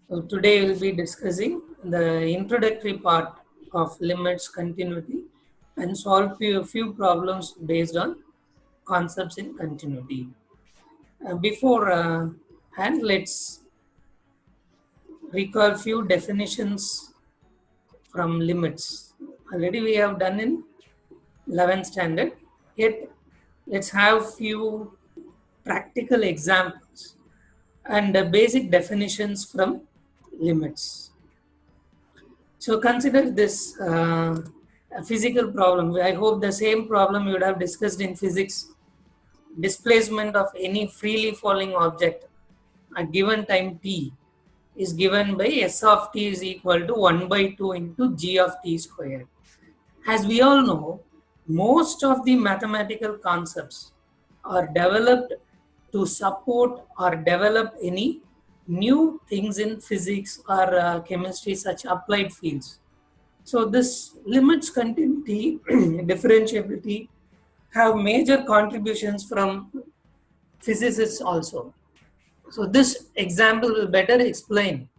So today we'll be discussing the introductory part of limits continuity and solve few problems based on concepts in continuity. Before hand, let's recall few definitions from limits. Already we have done in 11th standard. Yet let's have few practical examples and basic definitions from limits. So consider this a physical problem. I hope the same problem you would have discussed in physics. Displacement of any freely falling object at given time t is given by s of t is equal to 1 by 2 into g of t squared. As we all know, most of the mathematical concepts are developed to support or develop any new things in physics or chemistry, such applied fields. So this limits continuity, differentiability have major contributions from physicists also. So this example will better explain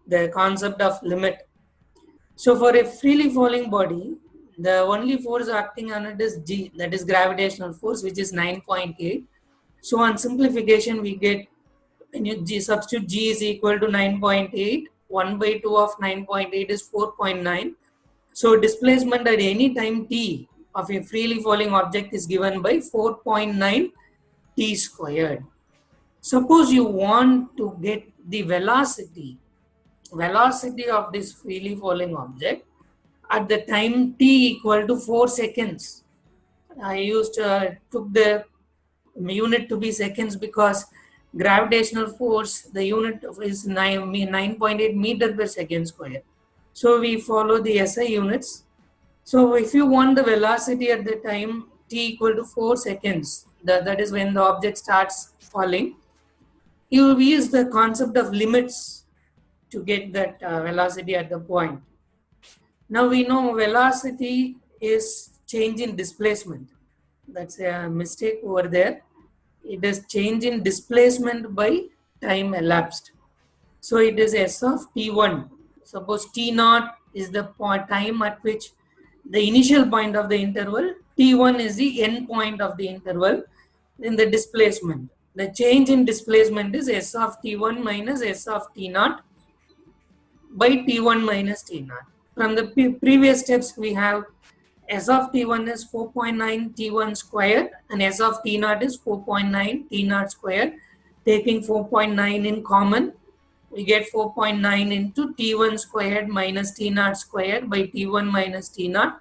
the concept of limit. So for a freely falling body, the only force acting on it is G, that is gravitational force, which is 9.8. So on simplification, we get when you substitute G is equal to 9.8, 1 by 2 of 9.8 is 4.9. So displacement at any time t of a freely falling object is given by 4.9 t squared. Suppose you want to get the velocity of this freely falling object at the time t equal to 4 seconds. I took the unit to be seconds because gravitational force, the unit is 9.8 meter per second square. So we follow the SI units. So if you want the velocity at the time t equal to 4 seconds, that is when the object starts falling, you use the concept of limits to get that velocity at the point. Now we know velocity is change in displacement. That's a mistake over there. It is change in displacement by time elapsed. So it is S of t1. Suppose t0 is the time at which the initial point of the interval, t1 is the end point of the interval, then the displacement. The change in displacement is S of t1 minus S of t0 by t1 minus t0. From the previous steps, we have S of t1 is 4.9 t1 square and S of t0 is 4.9 t0 square. Taking 4.9 in common, we get 4.9 into t1 squared minus t0 squared by t1 minus t0.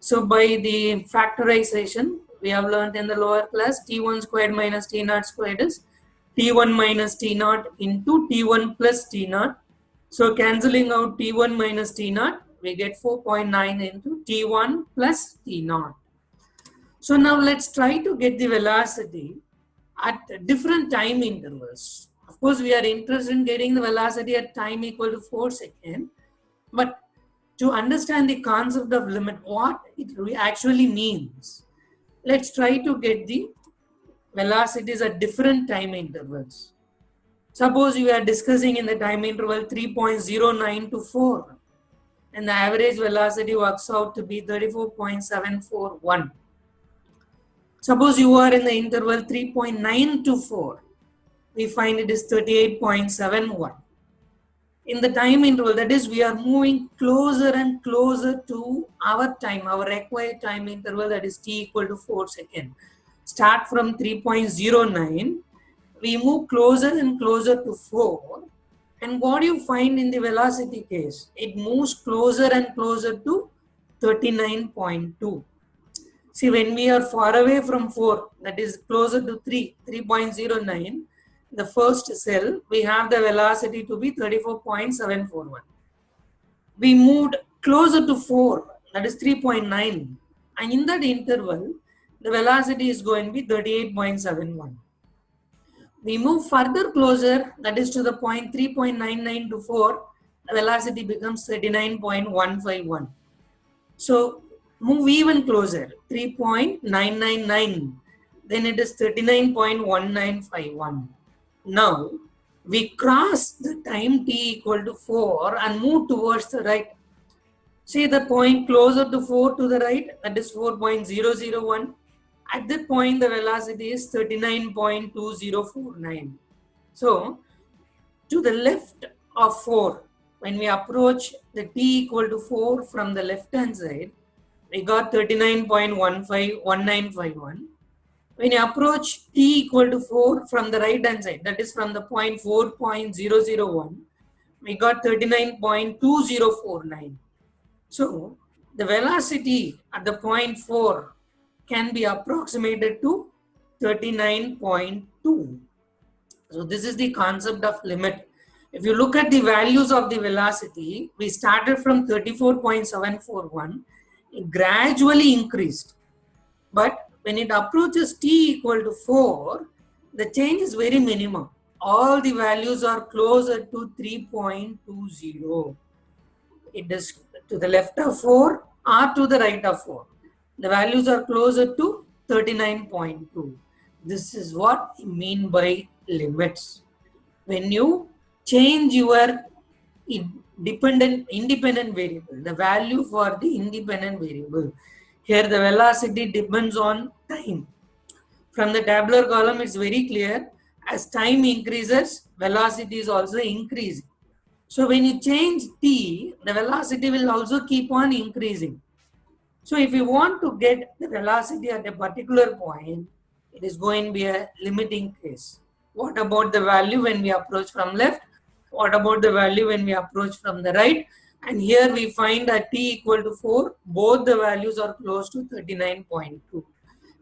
So by the factorization, we have learned in the lower class, t1 squared minus t0 squared is t1 minus t0 into t1 plus t0. So cancelling out t1 minus t0, we get 4.9 into t1 plus t0. So now let's try to get the velocity at different time intervals. Of course, we are interested in getting the velocity at time equal to 4 seconds. But to understand the concept of limit, what it actually means, let's try to get the velocities at different time intervals. Suppose you are discussing in the time interval 3.09 to 4 and the average velocity works out to be 34.741. Suppose you are in the interval 3.9 to 4, we find it is 38.71. In the time interval, that is, we are moving closer and closer to our time, our required time interval, that is t equal to 4 seconds. Start from 3.09, we move closer and closer to 4. And what do you find in the velocity case? It moves closer and closer to 39.2. See, when we are far away from 4, that is closer to 3.09, the first cell, we have the velocity to be 34.741. We moved closer to 4, that is 3.9. And in that interval, the velocity is going to be 38.71. We move further closer, that is to the point 3.99 to 4, the velocity becomes 39.151. So move even closer, 3.999, then it is 39.1951. Now, we cross the time t equal to 4 and move towards the right. See the point closer to 4 to the right, that is 4.001. At that point, the velocity is 39.2049. So, to the left of 4, when we approach the t equal to 4 from the left hand side, we got 39.1951. When you approach t equal to 4 from the right hand side, that is from the point 4.001, we got 39.2049. So the velocity at the point 4 can be approximated to 39.2. So this is the concept of limit. If you look at the values of the velocity, we started from 34.741, it gradually increased. But when it approaches t equal to 4, the change is very minimum. All the values are closer to 3.20. It is to the left of 4 or to the right of 4. The values are closer to 39.2. This is what we mean by limits. When you change your independent variable, the value for the independent variable, here the velocity depends on time. From the tabular column, it's very clear. As time increases, velocity is also increasing. So when you change t, the velocity will also keep on increasing. So if you want to get the velocity at a particular point, it is going to be a limiting case. What about the value when we approach from left? What about the value when we approach from the right? And here we find that t equal to 4, both the values are close to 39.2.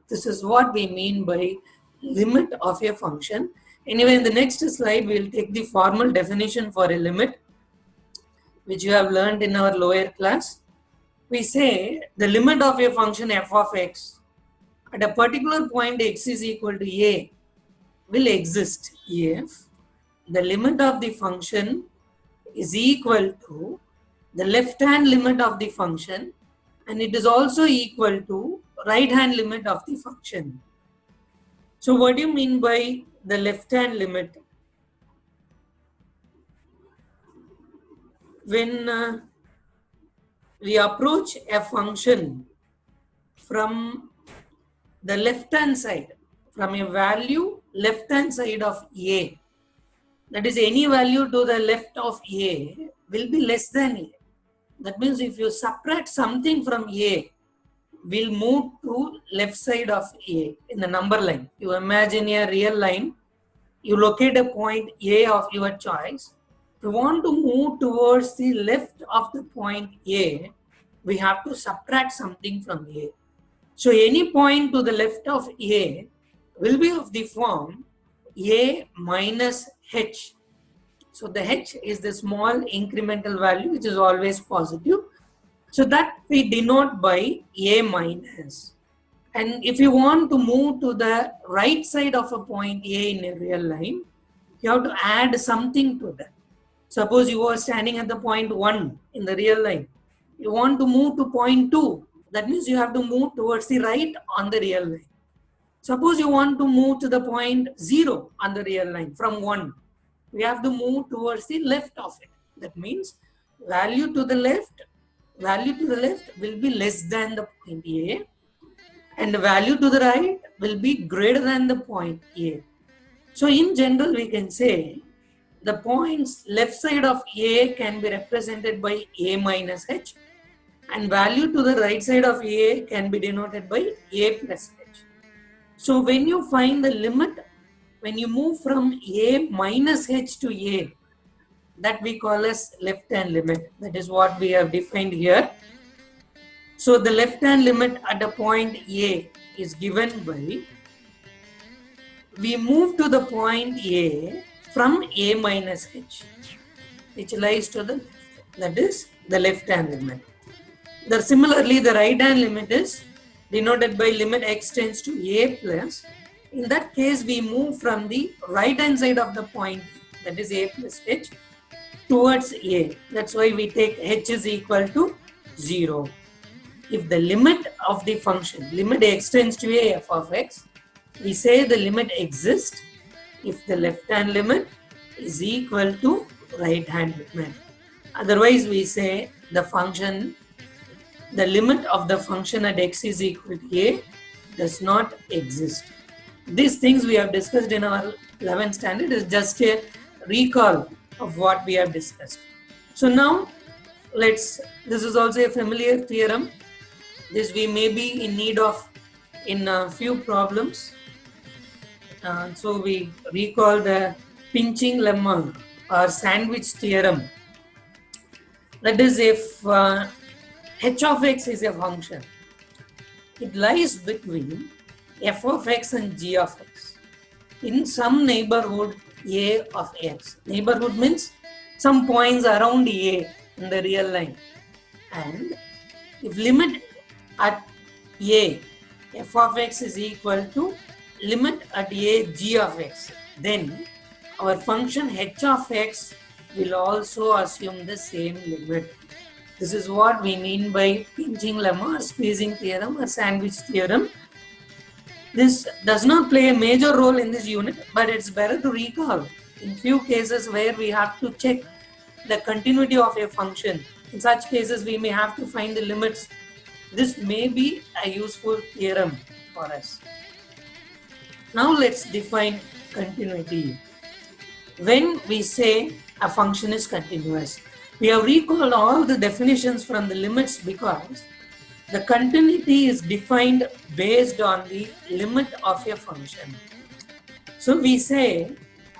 This is what we mean by limit of a function. Anyway, in the next slide, we will take the formal definition for a limit, which you have learned in our lower class. We say the limit of a function f of x at a particular point x is equal to a will exist if the limit of the function is equal to the left hand limit of the function and it is also equal to right hand limit of the function. So what do you mean by the left hand limit? When we approach a function from the left hand side, from a value left hand side of a, that is any value to the left of a will be less than a. That means if you subtract something from a, we'll move to left side of a in the number line. You imagine a real line, you locate a point a of your choice. If you want to move towards the left of the point a, we have to subtract something from a. So any point to the left of a will be of the form a minus h. So the h is the small incremental value which is always positive. So that we denote by a minus. And if you want to move to the right side of a point a in a real line, you have to add something to that. Suppose you are standing at the point 1 in the real line. You want to move to point 2. That means you have to move towards the right on the real line. Suppose you want to move to the point 0 on the real line from 1. We have to move towards the left of it. That means value to the left will be less than the point A and the value to the right will be greater than the point A. So in general, we can say the points left side of A can be represented by A minus H and value to the right side of A can be denoted by A plus H. So when you find the limit, when you move from A minus H to A, that we call as left hand limit. That is what we have defined here. So the left hand limit at a point A is given by, we move to the point A from A minus H, which lies to the left. That is the left hand limit. Similarly, the right hand limit is denoted by limit x tends to A plus. In that case, we move from the right hand side of the point, that is A plus H, towards A. That's why we take H is equal to 0. If the limit of the function, limit x tends to A f of x, we say the limit exists if the left hand limit is equal to right hand limit. Otherwise, we say the limit of the function at x is equal to a does not exist. These things we have discussed in our 11th standard is just a recall of what we have discussed. So now this is also a familiar theorem. This we may be in need of in a few problems. So we recall the pinching lemma or sandwich theorem. That is, if h of x is a function, it lies between f of x and g of x in some neighborhood a of x. Neighborhood means some points around a in the real line. And if limit at a f of x is equal to limit at a g of x, then our function h of x will also assume the same limit. This is what we mean by pinching lemma or squeezing theorem or sandwich theorem. This does not play a major role in this unit, but it's better to recall in few cases where we have to check the continuity of a function. In such cases, we may have to find the limits. This may be a useful theorem for us. Now let's define continuity. When we say a function is continuous, we have recalled all the definitions from the limits because the continuity is defined based on the limit of a function. So we say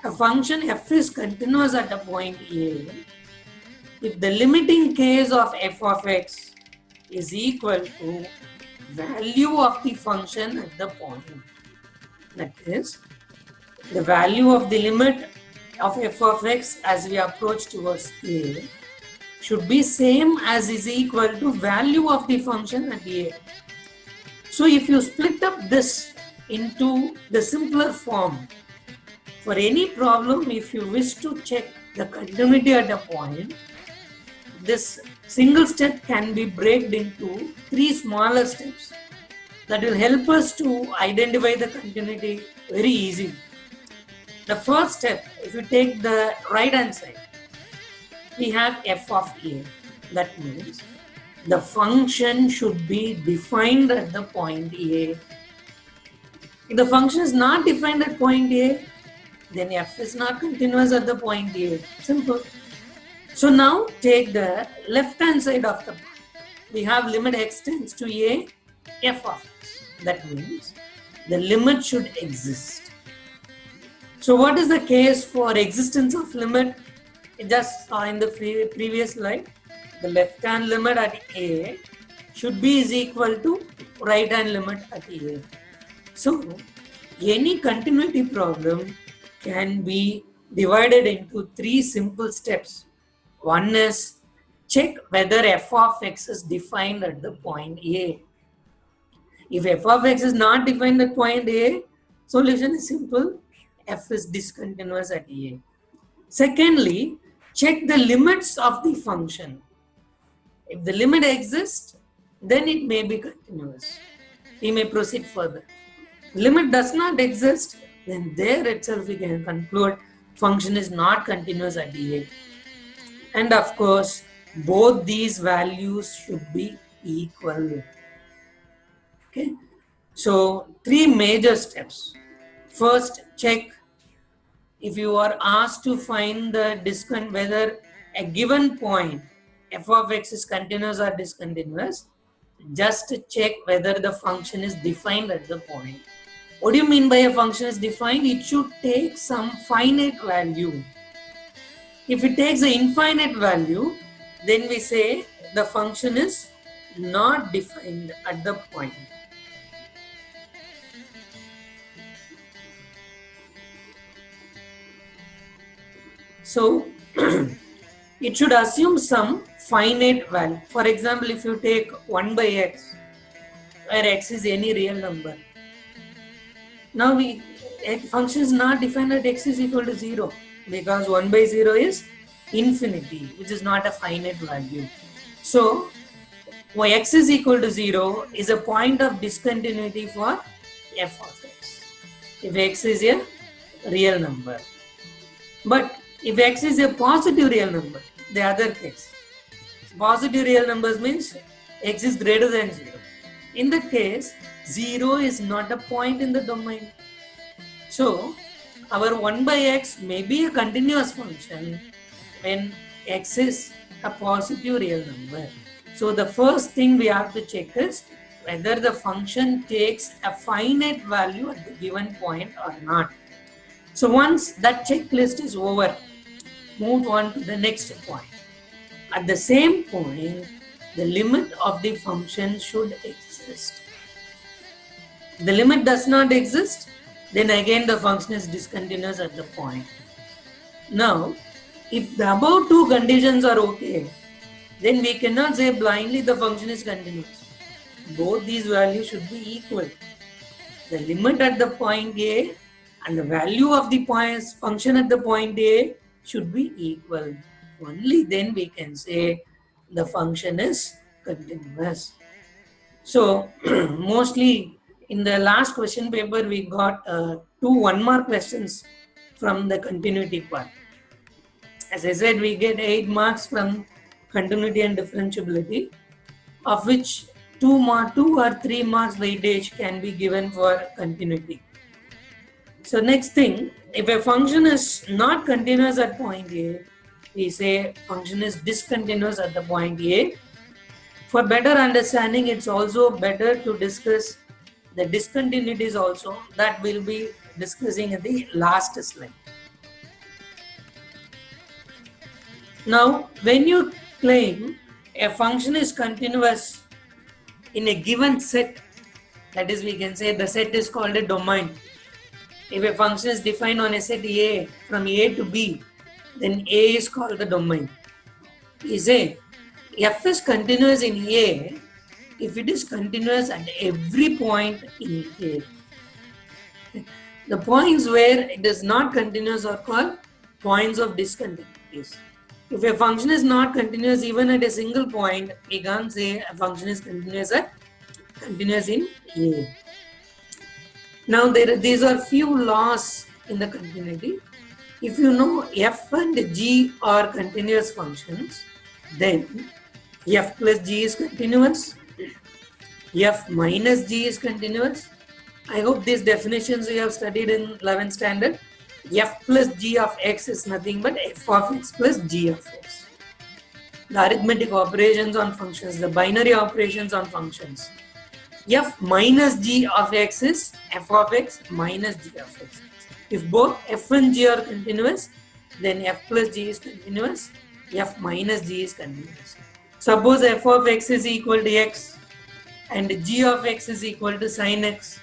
a function f is continuous at a point a if the limiting case of f of x is equal to value of the function at the point. That is, the value of the limit of f of x as we approach towards a should be same as is equal to value of the function at a. So if you split up this into the simpler form, for any problem, if you wish to check the continuity at a point, this single step can be broken into 3 smaller steps that will help us to identify the continuity very easily. The first step, if you take the right hand side, we have f of a. That means the function should be defined at the point a. If the function is not defined at point a, then f is not continuous at the point a. Simple. So now take the left hand side of the part. We have limit x tends to a f of x. That means the limit should exist. So what is the case for existence of limit? Just saw in the previous slide, the left hand limit at a should be is equal to right hand limit at a. So any continuity problem can be divided into 3 simple steps. One is check whether f of x is defined at the point a. If f of x is not defined at point a, solution is simple, f is discontinuous at a. Secondly, check the limits of the function. If the limit exists, then it may be continuous. We may proceed further. Limit does not exist, then there itself we can conclude function is not continuous at a. And of course, both these values should be equal. Okay, so 3 major steps. First, check if you are asked to find the whether a given point f of x is continuous or discontinuous, just check whether the function is defined at the point. What do you mean by a function is defined? It should take some finite value. If it takes an infinite value, then we say the function is not defined at the point. So it should assume some finite value. For example, if you take 1 by x, where x is any real number. Now function is not defined at x is equal to 0 because 1 by 0 is infinity, which is not a finite value. So when x is equal to 0 is a point of discontinuity for f of x if x is a real number. But If x is a positive real number, the other case, positive real numbers means x is greater than 0. In that case, 0 is not a point in the domain. So, our 1 by x may be a continuous function when x is a positive real number. So, the first thing we have to check is whether the function takes a finite value at the given point or not. So, once that checklist is over, move on to the next point. At the same point, the limit of the function should exist. The limit does not exist, then again the function is discontinuous at the point. Now, if the above two conditions are okay, then we cannot say blindly the function is continuous. Both these values should be equal. The limit at the point A and the value of the function at the point A should be equal. Only then we can say the function is continuous. So, mostly in the last question paper, we got 2 1-mark questions from the continuity part. As I said, we get 8 marks from continuity and differentiability, of which 2 or 3 marks weightage can be given for continuity. So next thing, if a function is not continuous at point A, we say function is discontinuous at the point A. For better understanding, it's also better to discuss the discontinuities also, that we'll be discussing in the last slide. Now, when you claim a function is continuous in a given set, that is, we can say the set is called a domain. If a function is defined on a set A from A to B, then A is called the domain. We say f is continuous in A if it is continuous at every point in A. The points where it is not continuous are called points of discontinuities. If a function is not continuous even at a single point, we can't say a function is continuous in A. Now these are few laws in the continuity. If you know f and g are continuous functions, then f plus g is continuous, f minus g is continuous. I hope these definitions you have studied in 11th standard. F plus g of x is nothing but f of x plus g of x. The arithmetic operations on functions, the binary operations on functions. F minus g of x is f of x minus g of x. If both f and g are continuous, then f plus g is continuous, f minus g is continuous. Suppose f of x is equal to x and g of x is equal to sin x.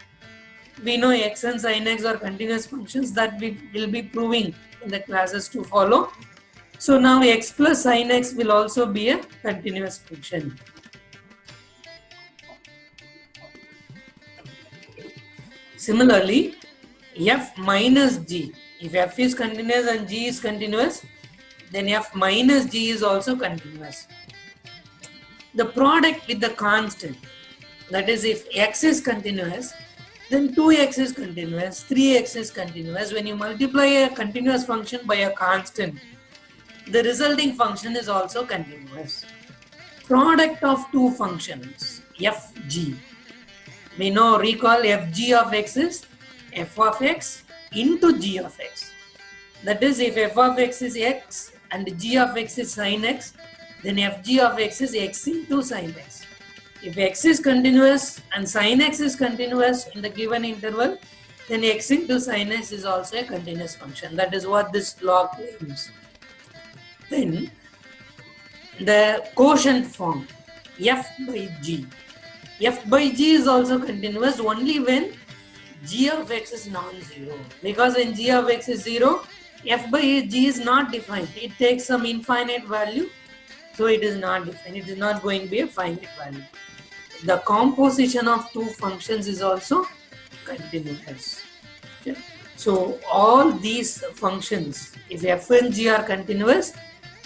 We know x and sin x are continuous functions that we will be proving in the classes to follow. So now x plus sin x will also be a continuous function. Similarly, f minus g, if f is continuous and g is continuous, then f minus g is also continuous. The product with the constant, that is, if x is continuous, then 2x is continuous, 3x is continuous. When you multiply a continuous function by a constant, the resulting function is also continuous. Product of two functions, fg. We know, recall, fg of x is f of x into g of x. That is, if f of x is x and g of x is sin x, then fg of x is x into sin x. If x is continuous and sin x is continuous in the given interval, then x into sin x is also a continuous function. That is what this law claims. Then the quotient form, f by g. F by g is also continuous only when g of x is non-zero. Because when g of x is 0, f by g is not defined. It takes some infinite value, so it is not defined. It is not going to be a finite value. The composition of two functions is also continuous. Okay. So all these functions, if f and g are continuous,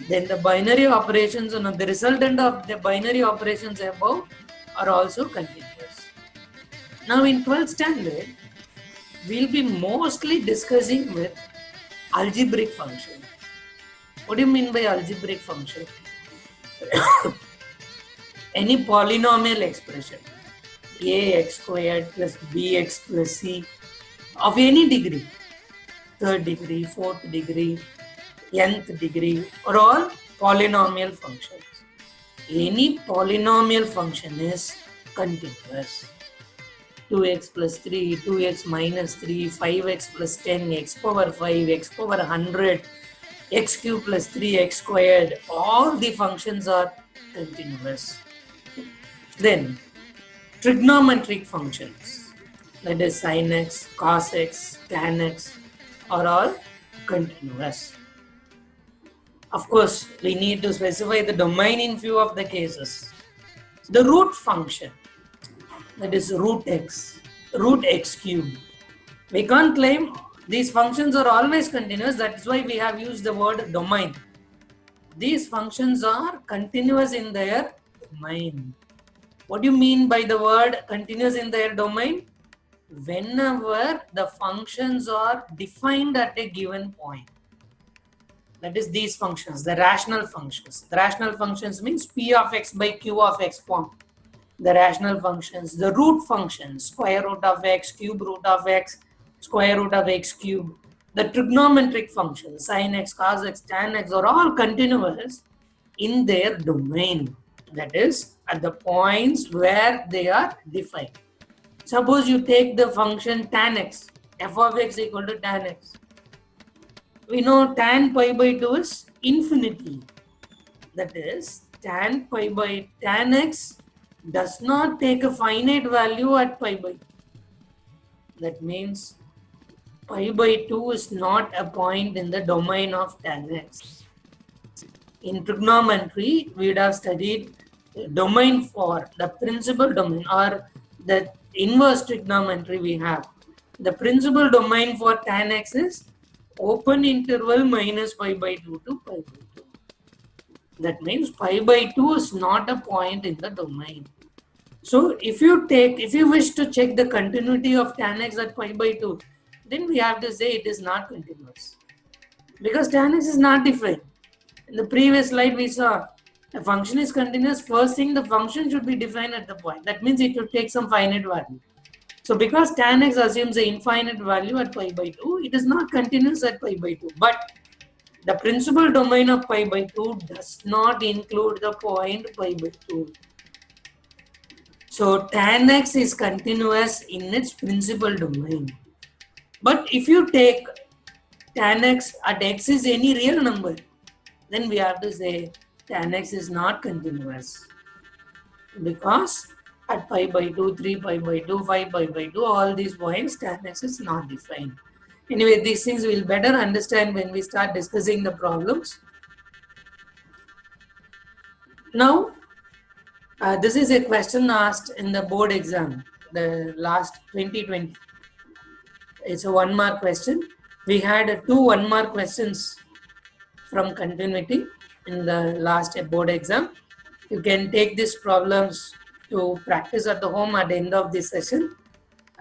then the binary operations and the resultant of the binary operations above are also continuous. Now in 12th standard, we'll be mostly discussing with algebraic function. What do you mean by algebraic function? Any polynomial expression, ax squared plus bx plus c of any degree, third degree, fourth degree, nth degree, are all polynomial functions. Any polynomial function is continuous. 2x plus 3, 2x minus 3, 5x plus 10, x power 5, x power 100, x cube plus 3x squared, all the functions are continuous. Then trigonometric functions, that is sin x, cos x, tan x, are all continuous. Of course, we need to specify the domain in few of the cases. The root function, that is root x cube. We can't claim these functions are always continuous. That's why we have used the word domain. These functions are continuous in their domain. What do you mean by the word continuous in their domain? Whenever the functions are defined at a given point. That is these functions, the rational functions. The rational functions means p of x by q of x form. The rational functions, the root functions, square root of x, cube root of x, square root of x cube. The trigonometric functions, sin x, cos x, tan x, are all continuous in their domain. That is at the points where they are defined. Suppose you take the function tan x, f of x equal to tan x. We know tan pi by 2 is infinity. That is tan pi by tan x does not take a finite value at pi by 2. That means pi by 2 is not a point in the domain of tan x. In trigonometry, we would have studied domain for the principal domain, or the inverse trigonometry we have. The principal domain for tan x is open interval minus pi by 2 to pi by 2. That means pi by 2 is not a point in the domain. So if you wish to check the continuity of tan x at pi by 2, then we have to say it is not continuous. Because tan x is not defined. In the previous slide we saw a function is continuous. First thing, the function should be defined at the point. That means it should take some finite value. So because tan x assumes an infinite value at pi by 2, it is not continuous at pi by 2. But the principal domain of pi by 2 does not include the point pi by 2. So tan x is continuous in its principal domain. But if you take tan x at x is any real number, then we have to say tan x is not continuous. Because at pi by 2, 3 pi by 2, 5 pi by 2, all these points tan x is not defined. Anyway, these things we'll better understand when we start discussing the problems. Now, this is a question asked in the board exam, the last 2020. It's a 1 mark question. We had 2 1 mark questions from continuity in the last board exam. You can take these problems to practice at the home at the end of this session,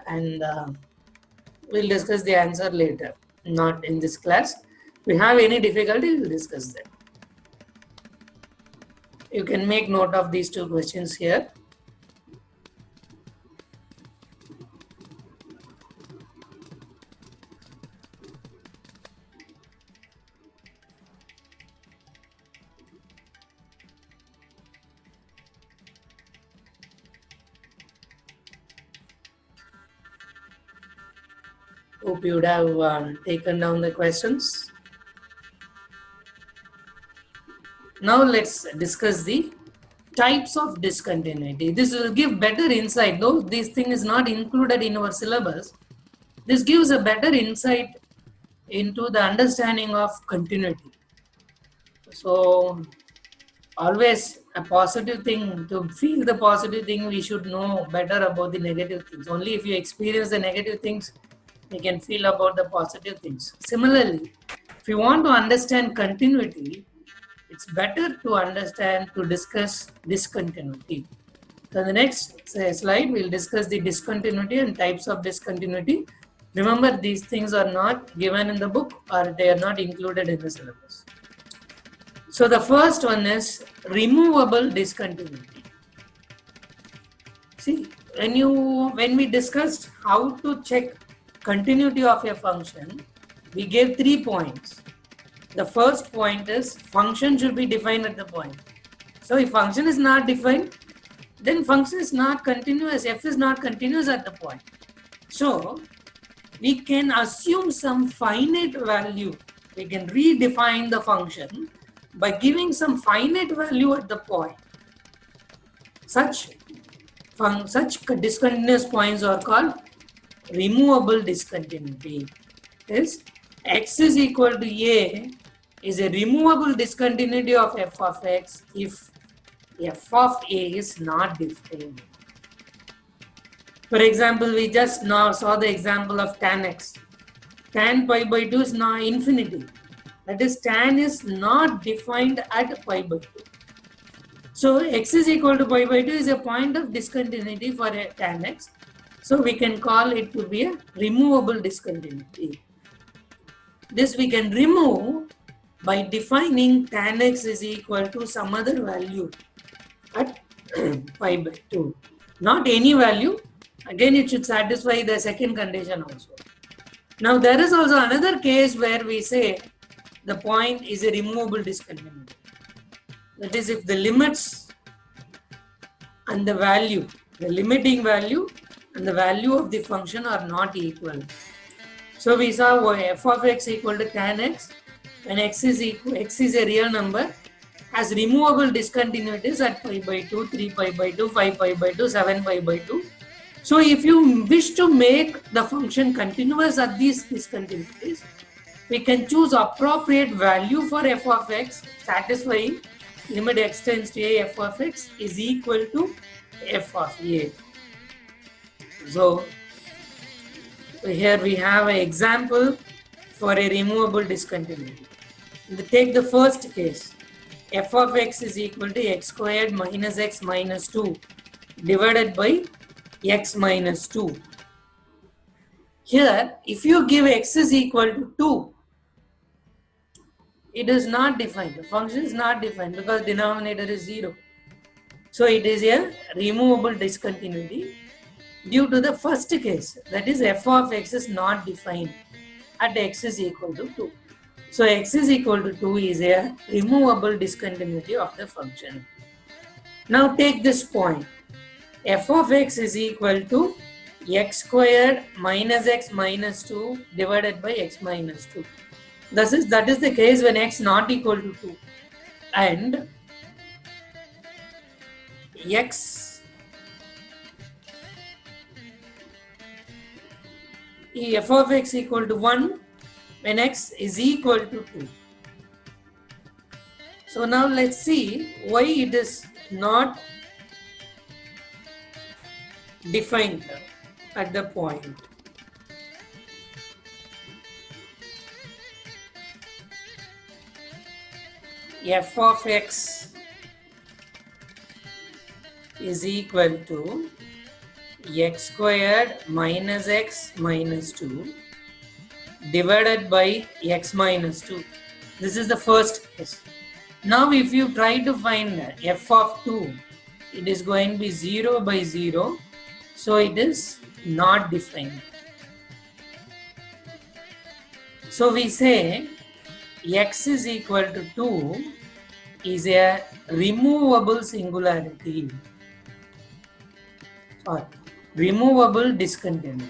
and we'll discuss the answer later, not in this class. If we have any difficulty, we'll discuss that. You can make note of these 2 questions here. Hope you would have taken down the questions. Now let's discuss the types of discontinuity. This will give better insight, though this thing is not included in our syllabus. This gives a better insight into the understanding of continuity. So always a positive thing, to feel the positive thing, we should know better about the negative things. Only if you experience the negative things, we can feel about the positive things. Similarly, if you want to understand continuity, it's better to discuss discontinuity. So the next slide, we'll discuss the discontinuity and types of discontinuity. Remember, these things are not given in the book, or they are not included in the syllabus. So the first one is removable discontinuity. See, when we discussed how to check continuity of a function, we gave 3 points. The first point is function should be defined at the point. So if function is not defined, then function is not continuous, f is not continuous at the point. So we can assume some finite value. We can redefine the function by giving some finite value at the point. Such discontinuous points are called removable discontinuity. Is x is equal to a is a removable discontinuity of f of x if f of a is not defined. For example, we just now saw the example of tan x. Tan pi by 2 is now infinity. That is, tan is not defined at pi by 2. So x is equal to pi by 2 is a point of discontinuity for a tan x. So we can call it to be a removable discontinuity. This we can remove by defining tan x is equal to some other value at pi by 2. Not any value. Again, it should satisfy the second condition also. Now there is also another case where we say the point is a removable discontinuity. That is, if the limits and the value, the limiting value and the value of the function are not equal. So we saw f of x equal to tan x when x is a real number has removable discontinuities at pi by 2, 3 pi by 2, 5 pi by 2, 7 pi by 2. So if you wish to make the function continuous at these discontinuities, we can choose appropriate value for f of x satisfying limit x tends to a f of x is equal to f of a. So here we have an example for a removable discontinuity. Take the first case. F of x is equal to x squared minus x minus 2 divided by x minus 2. Here, if you give x is equal to 2, it is not defined. The function is not defined because denominator is 0. So it is a removable discontinuity due to the first case, that is f of x is not defined at x is equal to 2. So x is equal to 2 is a removable discontinuity of the function. Now take this point. F of x is equal to x squared minus x minus 2 divided by x minus 2. That is the case when x not equal to 2 and f of x equal to 1 when x is equal to 2. So now let's see why it is not defined at the point. F of x is equal to x squared minus x minus 2 divided by x minus 2. This is the first case. Now if you try to find f of 2, it is going to be 0 by 0. So it is not defined. So we say x is equal to 2 is a removable singularity or removable discontinuity.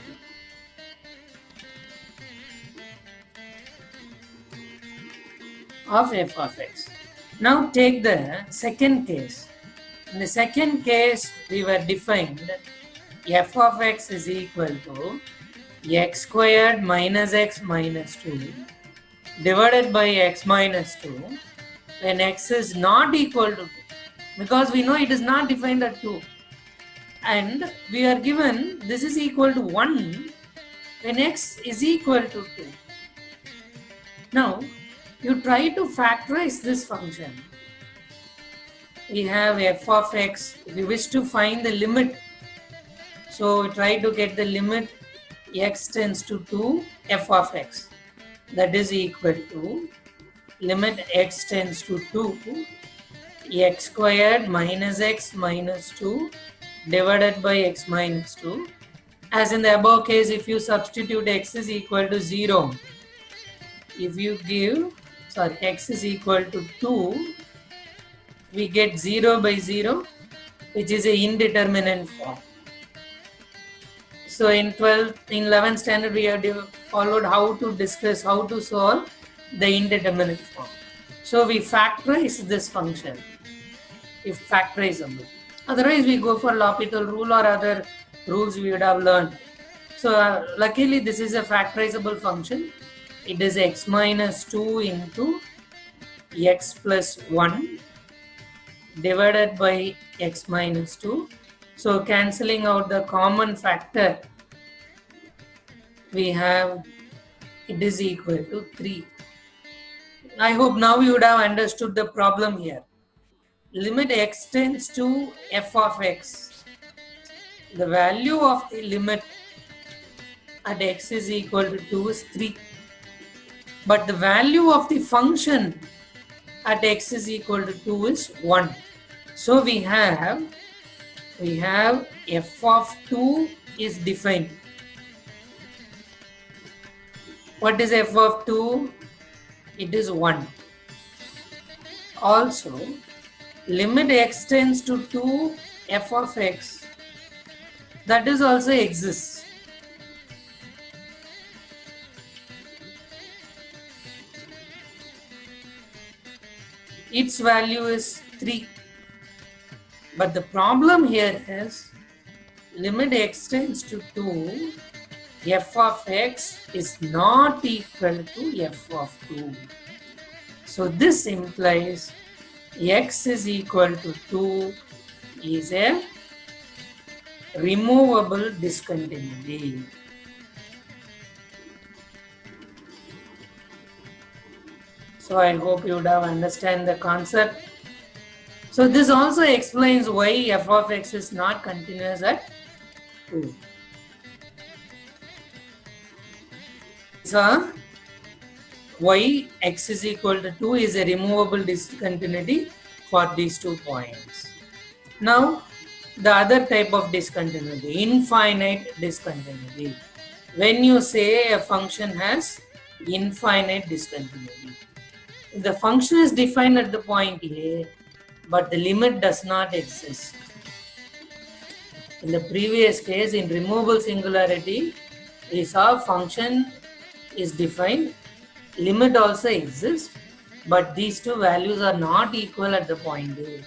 Of f of x. Now take the second case. In the second case, we were defined f of x is equal to x squared minus x minus 2 divided by x minus 2 when x is not equal to 2, because we know it is not defined at 2 and we are given this is equal to 1 when x is equal to 2. Now you try to factorize this function. We have f of x. If you wish to find the limit, so try to get the limit x tends to 2 f of x, that is equal to limit x tends to 2, x squared minus x minus 2 divided by x minus 2. As in the above case, if you substitute x is equal to 0, if you give, sorry, x is equal to 2, we get 0 by 0, which is a indeterminate form. So in 11th standard, we have followed how to discuss how to solve the indeterminate form. So we factorize this function if factorizable. Otherwise, we go for L'Hopital rule or other rules we would have learned. So luckily, this is a factorizable function. It is x minus 2 into x plus 1 divided by x minus 2. So cancelling out the common factor, we have it is equal to 3. I hope now you would have understood the problem here. Limit x tends to f of x. The value of the limit at x is equal to 2 is 3. But the value of the function at x is equal to 2 is 1. So we have f of 2 is defined. What is f of 2? It is 1. Also, limit x tends to 2 f of x, that is also exists. Its value is 3. But the problem here is limit x tends to 2, f of x is not equal to f of 2. So this implies x is equal to 2 is a removable discontinuity. So I hope you would have understand the concept. So this also explains why f of x is not continuous at 2. So why x is equal to 2 is a removable discontinuity for these 2 points. Now the other type of discontinuity, infinite discontinuity. When you say a function has infinite discontinuity, if the function is defined at the point A, but the limit does not exist. In the previous case, in removable singularity, we saw function is defined, limit also exists, but these two values are not equal at the point A.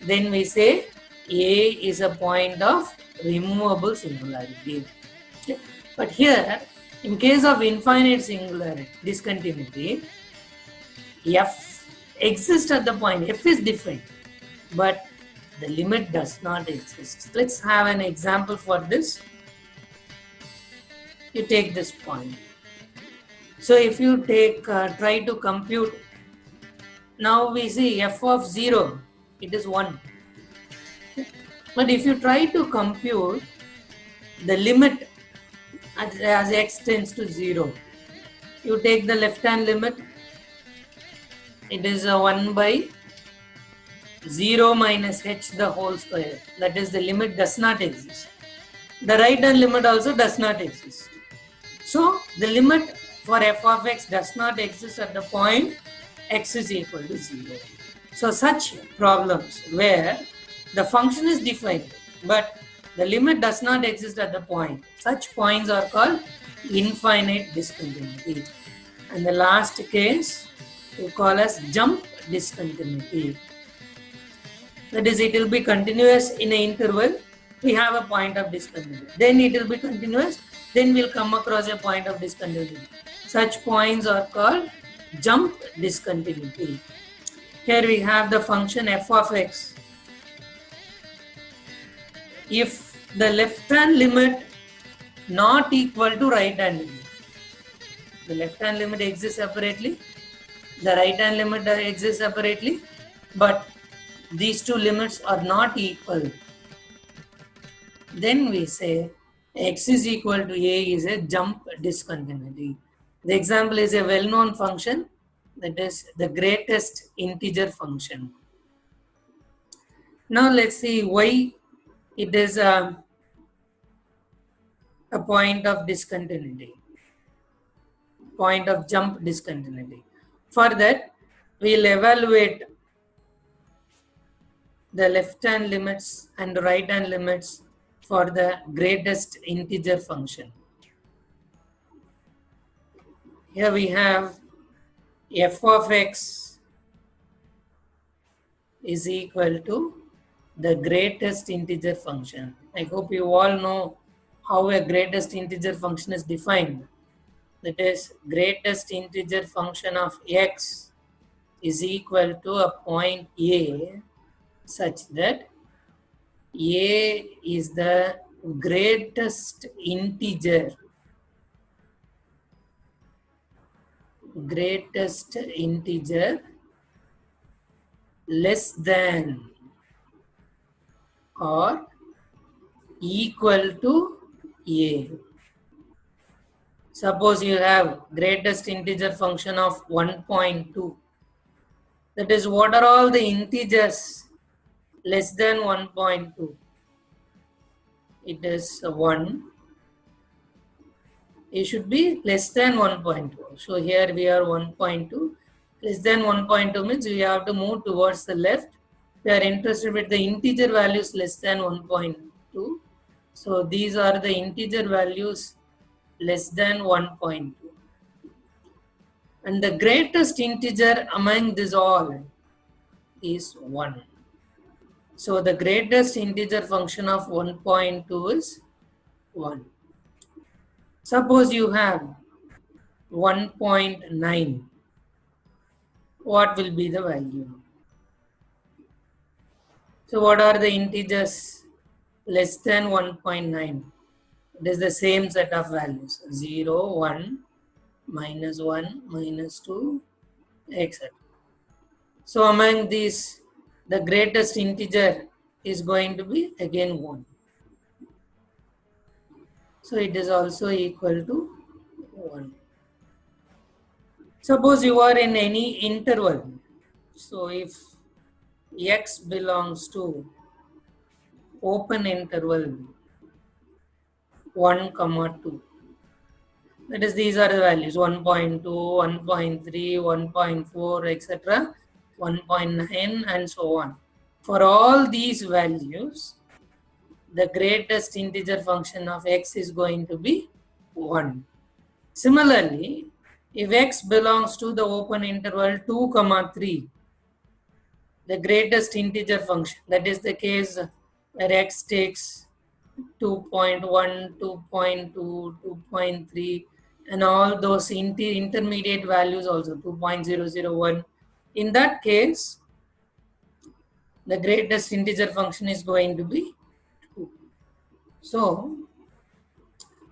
Then we say A is a point of removable singularity. Okay. But here, in case of infinite singularity, discontinuity, f exists at the point, f is defined, but the limit does not exist. Let's have an example for this. You take this point. So if you take, try to compute, now we see f of 0, it is 1. But if you try to compute the limit as x tends to 0, you take the left hand limit, it is 1 by 0 minus h the whole square. That is, the limit does not exist. The right hand limit also does not exist. So the limit for f of x does not exist at the point x is equal to 0. So such problems where the function is defined, but the limit does not exist at the point, such points are called infinite discontinuity. And the last case we call as jump discontinuity. That is, it will be continuous in an interval. We have a point of discontinuity. Then it will be continuous. Then we'll come across a point of discontinuity. Such points are called jump discontinuity. Here we have the function f of x. If the left hand limit not equal to right hand limit, the left hand limit exists separately, the right hand limit exists separately, but these two limits are not equal, then we say x is equal to a is a jump discontinuity. The example is a well-known function, that is the greatest integer function. Now let's see why it is a point of discontinuity, point of jump discontinuity. For that, we'll evaluate the left hand limits and right hand limits for the greatest integer function. Here we have f of x is equal to the greatest integer function. I hope you all know how a greatest integer function is defined. That is, greatest integer function of x is equal to a point a such that a is the greatest integer less than or equal to a. Suppose you have greatest integer function of 1.2. That is, what are all the integers less than 1.2? It is 1. It should be less than 1.2. So here we are 1.2. Less than 1.2 means we have to move towards the left. We are interested with the integer values less than 1.2. So these are the integer values less than 1.2. And the greatest integer among this all is 1. So the greatest integer function of 1.2 is 1. Suppose you have 1.9. What will be the value? So what are the integers less than 1.9? It is the same set of values, 0, 1, minus 1, minus 2, etc. So among these, the greatest integer is going to be again 1. So it is also equal to 1. Suppose you are in any interval. So if x belongs to open interval 1, 2. That is, these are the values 1.2, 1.3, 1.4, etc., 1.9, and so on. For all these values, the greatest integer function of x is going to be 1. Similarly, if x belongs to the open interval 2, 3, the greatest integer function, that is the case where x takes 2.1, 2.2, 2.3, and all those intermediate values also 2.001. In that case, the greatest integer function is going to be 2. So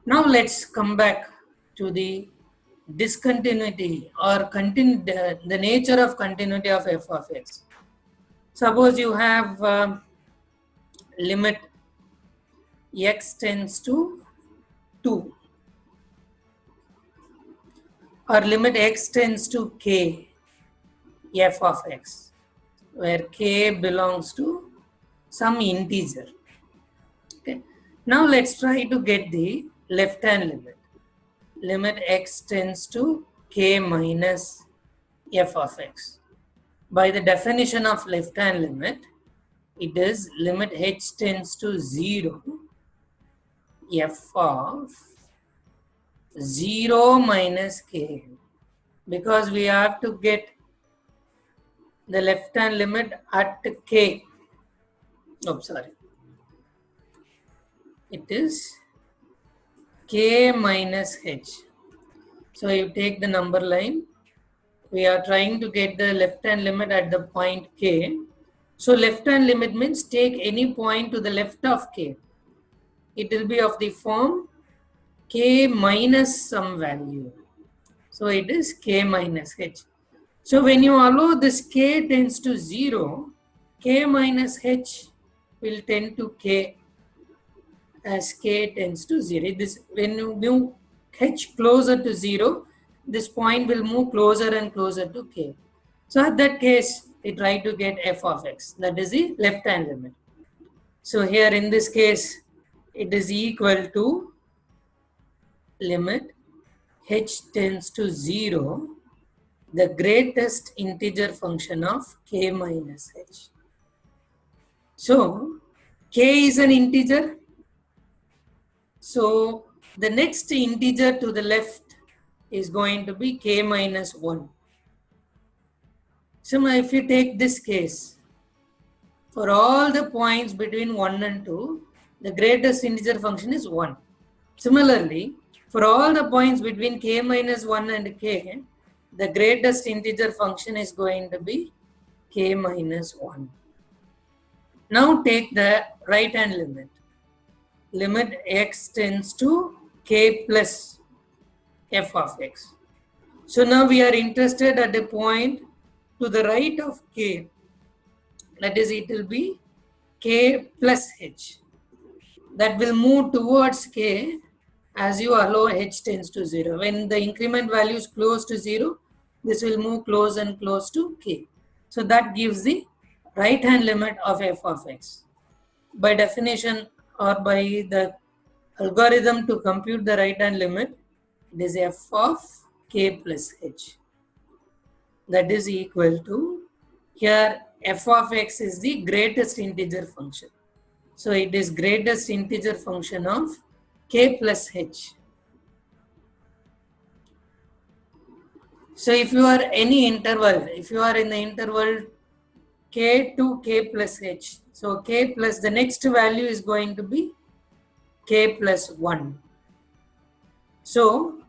now let's come back to the discontinuity or the nature of continuity of f of x. Suppose you have limit x tends to 2 or limit x tends to k f of x, where k belongs to some integer. Okay. Now let's try to get the left hand limit. Limit x tends to k minus f of x. By the definition of left hand limit, it is limit h tends to 0 f of 0 minus k, because we have to get the left hand limit at k. Oh, sorry. It is k minus h. So you take the number line. We are trying to get the left hand limit at the point k. So left hand limit means take any point to the left of k. It will be of the form k minus some value. So it is k minus h. So when you allow this k tends to 0, k minus h will tend to k as k tends to 0. This, when you move h closer to 0, this point will move closer and closer to k. So at that case, we try to get f of x. That is the left-hand limit. So here in this case, it is equal to limit h tends to 0, the greatest integer function of k minus h. So k is an integer. So the next integer to the left is going to be k minus 1. So if you take this case, for all the points between 1 and 2, the greatest integer function is 1. Similarly, for all the points between k minus 1 and k, the greatest integer function is going to be k minus 1. Now take the right hand limit. Limit x tends to k plus f of x. So now we are interested at a point to the right of k. That is, it will be k plus h. That will move towards k as you allow h tends to 0. When the increment value is close to 0, this will move close and close to k. So that gives the right hand limit of f of x. By definition or by the algorithm to compute the right hand limit, it is f of k plus h. That is equal to, here f of x is the greatest integer function. So it is greatest integer function of k plus h. So if you are any interval, if you are in the interval k to k plus h, so k plus the next value is going to be k plus 1. So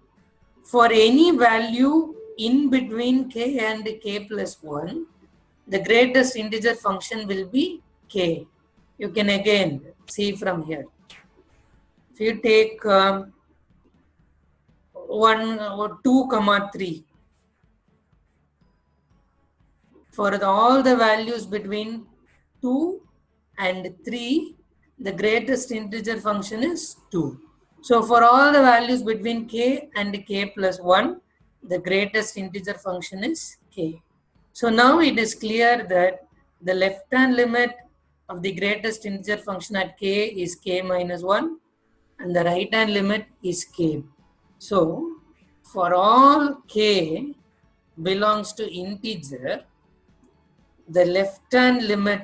for any value in between k and k plus 1, the greatest integer function will be k. You can again see from here. If you take 1 or 2, 3, for all the values between 2 and 3, the greatest integer function is 2. So for all the values between k and k plus 1, the greatest integer function is k. So now it is clear that the left hand limit of the greatest integer function at k is k minus 1 and the right hand limit is k. So for all k belongs to integer, the left hand limit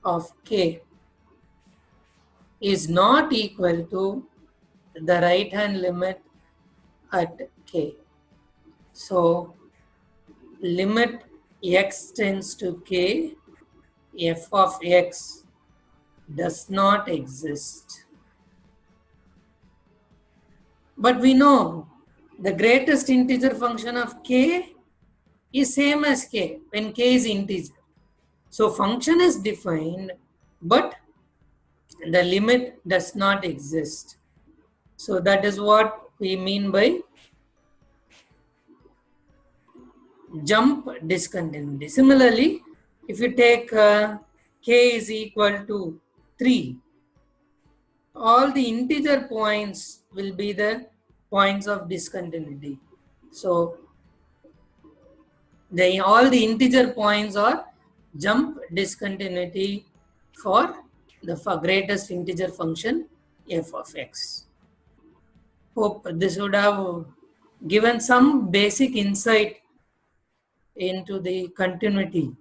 of k is not equal to the right hand limit at k. So limit x tends to k, f of x does not exist. But we know the greatest integer function of k is same as k when k is integer. So function is defined, but the limit does not exist. So that is what we mean by jump discontinuity. Similarly, if you take k is equal to 3, all the integer points will be the points of discontinuity. So all the integer points are jump discontinuity for the greatest integer function f of x. Hope this would have given some basic insight into the continuity